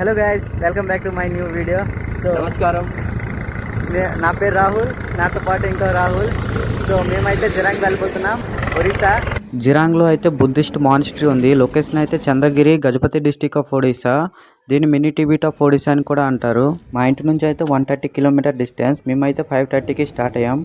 Hello guys, welcome back to my new video. So నమస్కారం. నా పేరు రాహుల్, నాతో పాటు ఇంకో రాహుల్. సో మేమైతే జిరాంగ్ వెళ్ళిపోతున్నాం, ఒరిస్సా. జిరాంగ్లో అయితే బుద్ధిస్ట్ మానిస్ట్రీ ఉంది. లొకేషన్ అయితే చంద్రగిరి, గజపతి డిస్టిక్ ఆఫ్ ఒడిస్సా. దీన్ని మినీ టిబెట్ ఆఫ్ ఒడిస్సా అని కూడా అంటారు. మా ఇంటి నుంచి అయితే 130 కిలోమీటర్ డిస్టెన్స్. మేమైతే 5:30కి స్టార్ట్ అయ్యాం.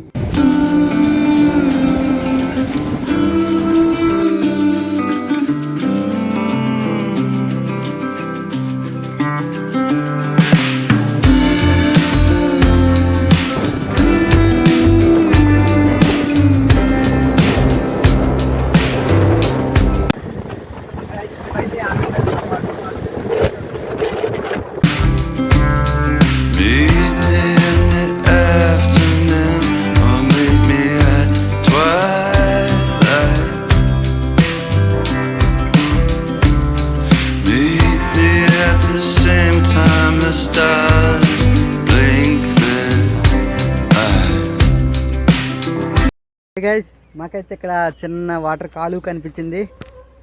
గైస్, మాకైతే ఇక్కడ చిన్న వాటర్ కాలువ కనిపించింది,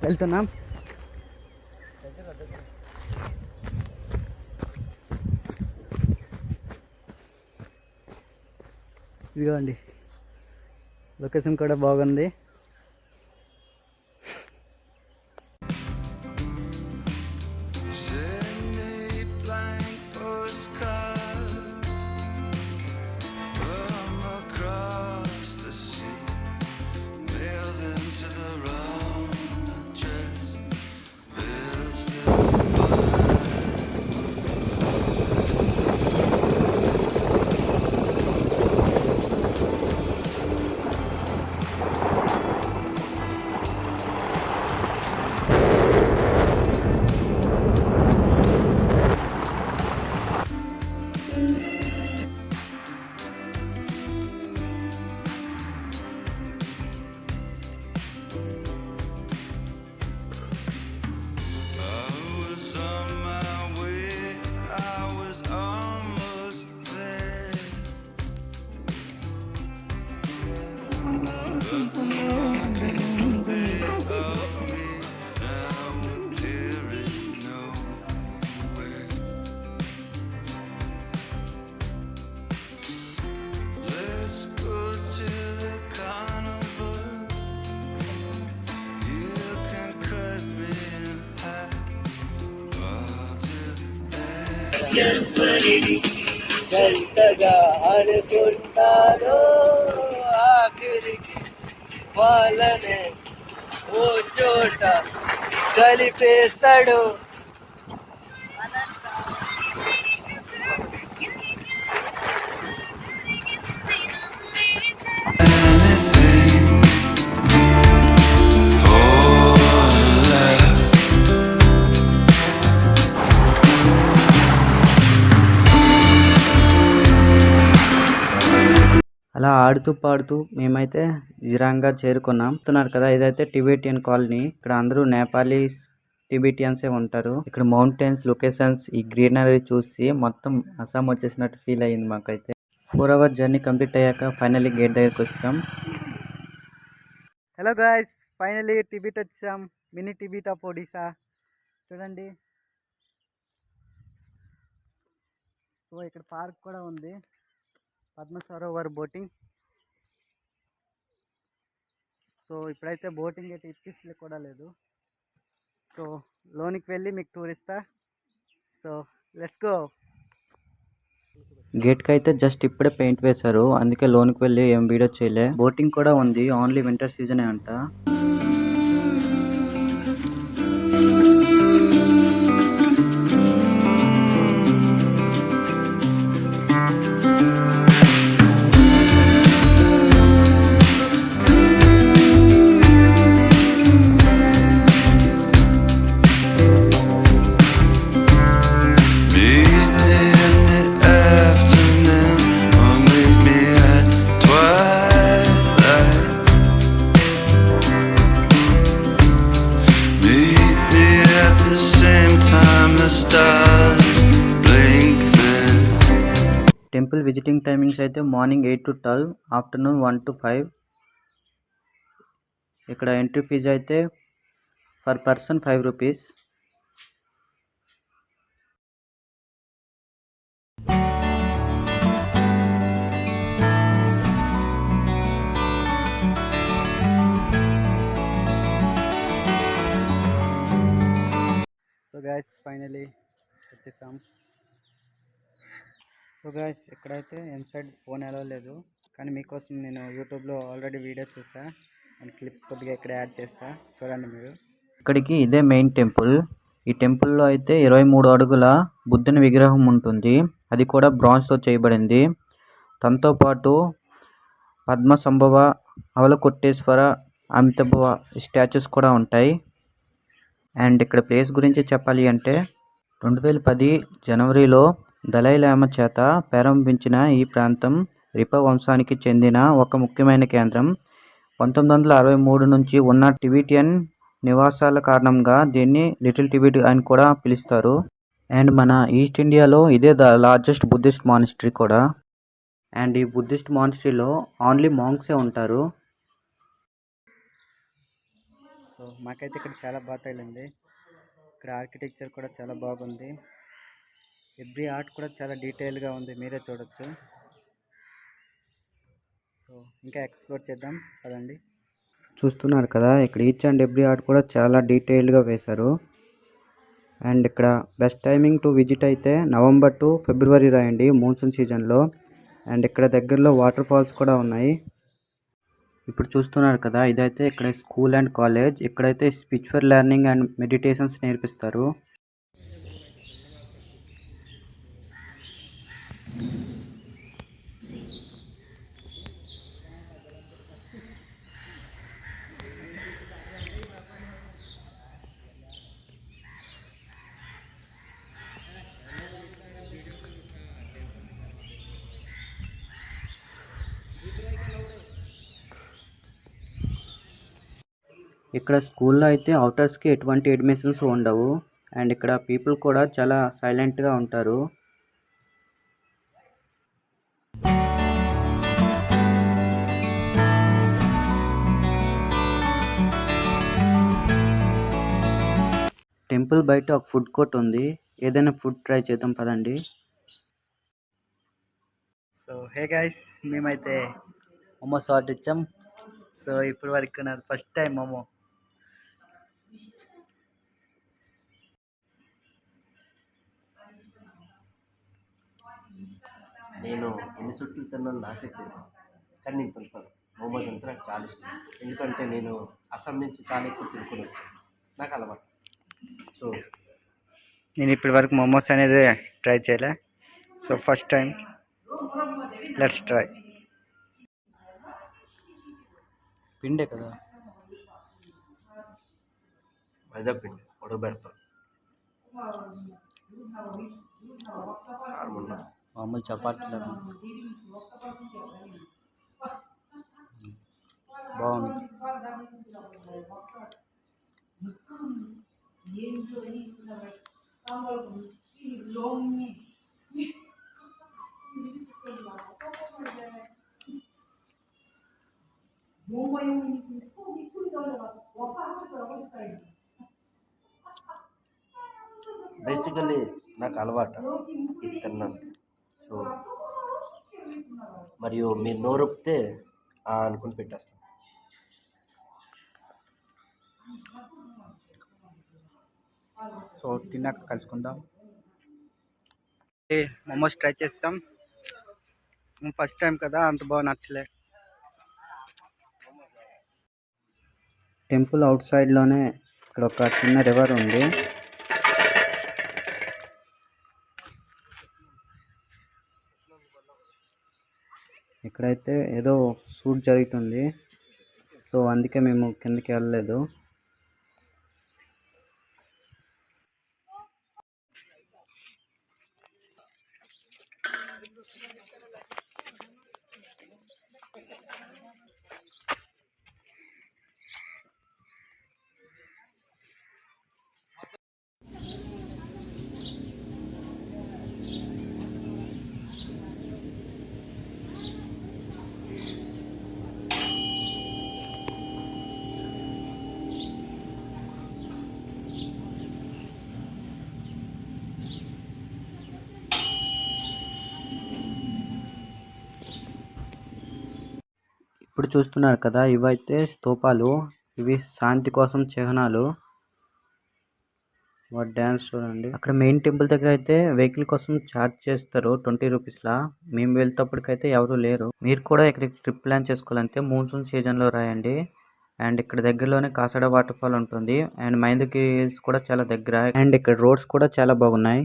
వెళ్తున్నాం. ఇదిగోండి, లొకేషన్ కూడా బాగుంది. జంటగా ఆడుకుంటారో ఆఖరికి వాళ్ళనే ఓ చోట కలిపేస్తాడు. అలా ఆడుతూ పాడుతూ మేమైతే జిరాంగా చేరుకున్నాం. చెప్తున్నారు కదా, ఇదైతే టిబెటియన్ కాలనీ. ఇక్కడ అందరూ నేపాలీస్, టిబెటియన్సే ఉంటారు. ఇక్కడ మౌంటైన్స్, లొకేషన్స్, ఈ గ్రీనరీ చూసి మొత్తం అస్సాం వచ్చేసినట్టు ఫీల్ అయ్యింది మాకైతే. 4 hours జర్నీ కంప్లీట్ అయ్యాక ఫైనల్లీ గేట్ దగ్గరికి వచ్చాం. హలో గాయ్స్, ఫైనల్లీ టిబెట్ వచ్చాం. మినీ టిబెట్ ఆఫ్ ఒడిస్సా చూడండి. సో ఇక్కడ పార్క్ కూడా ఉంది, పద్మ సరోవర్ బోటింగ్. సో ఇప్పుడైతే బోటింగ్ అయితే ఇప్పిస్తే కూడా లేదు. సో లోనికి వెళ్ళి మీకు టూర్ ఇస్తా. So let's go. గేట్కి అయితే జస్ట్ ఇప్పుడే పెయింట్ వేశారు, అందుకే లోనికి వెళ్ళి ఏం వీడియో చేయలే. బోటింగ్ కూడా ఉంది, ఓన్లీ వింటర్ సీజనే అంట. టెంపుల్ విజిటింగ్ టైమింగ్స్ అయితే మార్నింగ్ 8 to 12, ఆఫ్టర్నూన్ 1 to 5. ఇక్కడ ఎంట్రీ ఫీజు అయితే పర్ పర్సన్ 5 రూపీస్. ఫైనలీ వచ్చేసాం. సో గైస్ ఇక్కడైతే ఇన్సైడ్ ఫోన్ ఎలా లేదు, కానీ మీకోసం నేను యూట్యూబ్లో ఆల్రెడీ వీడియో చూసా అండ్ క్లిప్ కొద్దిగా ఇక్కడ యాడ్ చేస్తా, చూడండి మీరు. ఇక్కడికి ఇదే మెయిన్ టెంపుల్. ఈ టెంపుల్లో అయితే 23 అడుగుల బుద్ధుని విగ్రహం ఉంటుంది. అది కూడా బ్రాంజ్తో చేయబడింది. తనతో పాటు పద్మసంభవ, అవలకొట్టేశ్వర, అమితాభ స్టాచ్యూస్ కూడా ఉంటాయి. అండ్ ఇక్కడ ప్లేస్ గురించి చెప్పాలి అంటే 2010 జనవరిలో దలైలామా చేత ప్రారంభించిన ఈ ప్రాంతం రిపా వంశానికి చెందిన ఒక ముఖ్యమైన కేంద్రం. 1963 నుంచి ఉన్న టిబెటియన్ నివాసాల కారణంగా దీన్ని లిటిల్ టిబెట్ అని కూడా పిలుస్తారు. అండ్ మన ఈస్ట్ ఇండియాలో ఇదే ద లార్జెస్ట్ బుద్ధిస్ట్ మానిస్ట్రీ కూడా. అండ్ ఈ బుద్ధిస్ట్ మానిస్ట్రీలో ఓన్లీ మాంక్సే ఉంటారు. సో మాకైతే ఇక్కడ చాలా బాగా తగిలింది. ఇక్కడ ఆర్కిటెక్చర్ కూడా చాలా బాగుంది. ఎవ్రీ ఆర్ట్ కూడా చాలా డీటెయిల్గా ఉంది, మీరే చూడొచ్చు. సో ఇంకా ఎక్స్ప్లోర్ చేద్దాం కదండి. చూస్తున్నారు కదా, ఇక్కడ ఈచ్ అండ్ ఎవ్రీ ఆర్ట్ కూడా చాలా డీటెయిల్గా వేశారు. అండ్ ఇక్కడ బెస్ట్ టైమింగ్ టు విజిట్ అయితే నవంబర్ టు ఫిబ్రవరి రాయండి, మాన్సూన్ సీజన్లో. అండ్ ఇక్కడ దగ్గరలో వాటర్ ఫాల్స్ కూడా ఉన్నాయి. ఇప్పుడు చూస్తున్నారు కదా, ఇదైతే ఇక్కడ స్కూల్ అండ్ కాలేజ్. ఇక్కడైతే స్పిరిచువల్ లెర్నింగ్ అండ్ మెడిటేషన్స్ నేర్పిస్తారు. ఇక్కడ స్కూల్లో అయితే అవుటర్స్కి ఎటువంటి అడ్మిషన్స్ ఉండవు. అండ్ ఇక్కడ పీపుల్ కూడా చాలా సైలెంట్గా ఉంటారు. టెంపుల్ బయట ఒక ఫుడ్ కోర్ట్ ఉంది. ఏదైనా ఫుడ్ ట్రై చేద్దాం పదండి. సో హే గైస్, మేమైతే మోమోస్ ఆర్డర్ ఇచ్చాం. సో ఇప్పుడు వరకు నాది ఫస్ట్ టైం మోమో. నేను ఎన్ని చుట్లు తిన్నాను నాకే తెలియదు, కానీ నేను తింటాను. మోమోస్ అంటే నాకు చాలా ఇష్టం. ఎందుకంటే నేను అస్సాం నుంచి చాలా ఎక్కువ తినుకొని వచ్చాను, నాకు అలవాటు. సో నేను ఇప్పటి వరకు మోమోస్ అనేది ట్రై చేయలే. So first time, let's try. పిండే కదా, మైదా పిండి ఉడకబెడతాను. మామూలు చపాతీలో బాగుంది. బేసికలీ నాకు అలవాటు ఇది తిన్నాను. సో మరియు మీరు నోరొప్పితే అనుకుని పెట్టేస్తాను. సో తిన్నాక కలుసుకుందాం. మోమోస్ ట్రై చేస్తాం. ఫస్ట్ టైం కదా, అంత బాగా నచ్చలే. టెంపుల్ అవుట్ సైడ్లోనే ఇక్కడ ఒక చిన్న రివర్ ఉంది. ఇక్కడైతే ఏదో షూట్ జరుగుతుంది. సో అందుకే మేము కిందకి వెళ్ళలేదు. ఇప్పుడు చూస్తున్నారు కదా, ఇవైతే స్తూపాలు. ఇవి శాంతి కోసం చిహ్నాలు. వాడు డ్యాన్స్ చూడండి. అక్కడ మెయిన్ టెంపుల్ దగ్గర అయితే వెహికల్ కోసం ఛార్జ్ చేస్తారు 20 రూపీస్లా. మేము వెళ్తేప్పటికైతే ఎవరు లేరు. మీరు కూడా ఇక్కడికి ట్రిప్ ప్లాన్ చేసుకోవాలంటే మాన్సూన్ సీజన్లో రాయండి. అండ్ ఇక్కడ దగ్గరలోనే కాసడ వాటర్ ఫాల్ ఉంటుంది. అండ్ మైందుకి హిల్స్ కూడా చాలా దగ్గర. అండ్ ఇక్కడ రోడ్స్ కూడా చాలా బాగున్నాయి.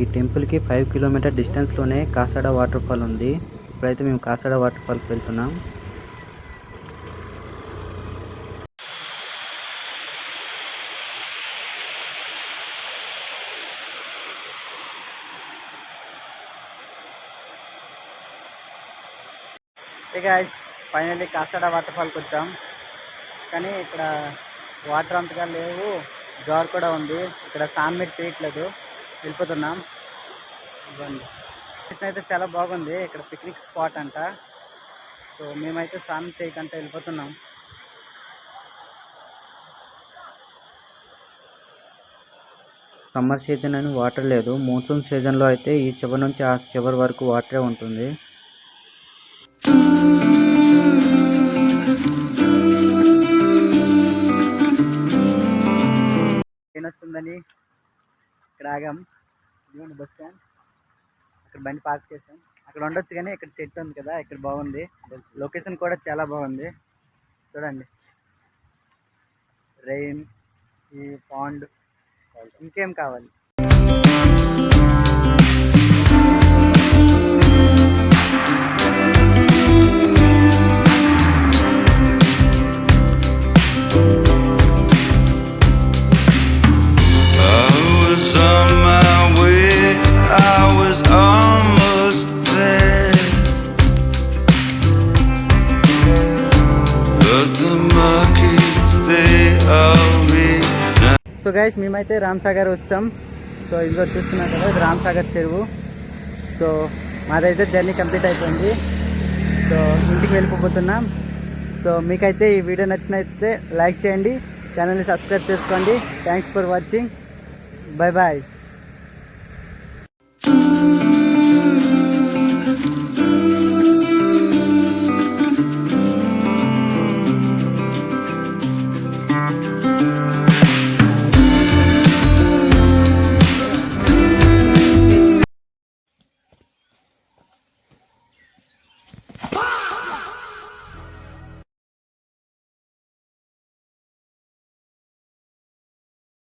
ఈ టెంపుల్కి 5 కిలోమీటర్ డిస్టెన్స్లోనే కాసడ వాటర్ ఫాల్ ఉంది. ఇప్పుడైతే మేము కాసడ వాటర్ ఫాల్కి వెళ్తున్నాం. ఫైనల్లీ కాసడ వాటర్ ఫాల్కి వచ్చాం. కానీ ఇక్కడ వాటర్ అంతగా లేవు, జార్ కూడా ఉంది. ఇక్కడ సాన్మిట్ చేయట్లేదు, వెళ్ళిపోతున్నాం. అయితే చాలా బాగుంది, ఇక్కడ పిక్నిక్ స్పాట్ అంట. సో మేమైతే స్నానం చేయకంటే వెళ్ళిపోతున్నాం. సమ్మర్ సీజన్ అని వాటర్ లేదు. మాన్సూన్ సీజన్లో అయితే ఈ చివరి నుంచి ఆ చివరి వరకు వాటరే ఉంటుంది. ట్రైన్ వస్తుందని ఇక్కడ ఆగాం. బస్ స్టాండ్, అక్కడ బండి పార్క్ చేసాం. అక్కడ ఉండొచ్చు కానీ ఇక్కడ చెట్టు ఉంది కదా, ఇక్కడ బాగుంది. లొకేషన్ కూడా చాలా బాగుంది. చూడండి, రెయిన్, ఈ పాండ్, ఇంకేం కావాలి. సో గైస్, మేమైతే రామ్సాగర్ వచ్చాం. సో ఇదిగో చూస్తున్నాం కదా, ఇది రామ్సాగర్ చెరువు. సో మాదైతే జర్నీ కంప్లీట్ అయిపోయింది. సో ఇంటికి వెళ్ళిపోతున్నాం. సో మీకైతే ఈ వీడియో నచ్చినైతే లైక్ చేయండి, ఛానల్ని సబ్స్క్రైబ్ చేసుకోండి. Thanks for watching. Bye bye.